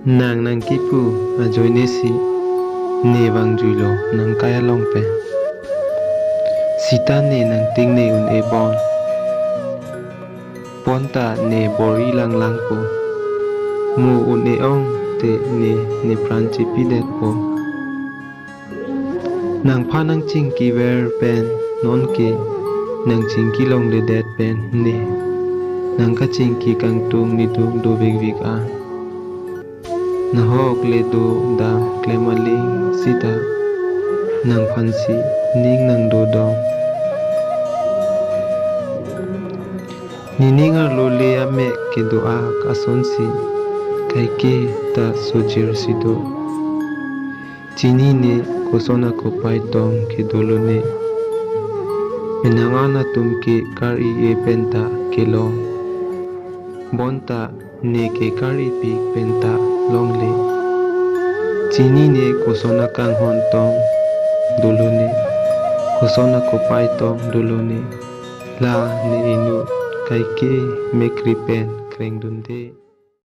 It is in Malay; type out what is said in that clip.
Nàng nàng kipu a joinesi ne bang juilo nang kaya long pe. Sita ne nang ting ne un e bon. Ponta ne bori lang lang po. Mu un e ong te ne pranchi pidet po. Nang pa nang ching ki ver pen non ki nang ching ki long le det pen ne. Nang ka ching ki kang tung ni tung do vig vig a. Nahok le do da klemaling sita nang phansi ning nang do dom niningar lo le ame ke do a kasonsi kai ke ta sojir sido chini ne kosona ko pai tong ke dolo ne menangana tum ke kari e penta ke long bonta ne ke kari pi penta long le chini ne kosona kang hon tong dolo ne kosona ko pai tong dolo ne la ne inu kai ke mekri pen kreng dunde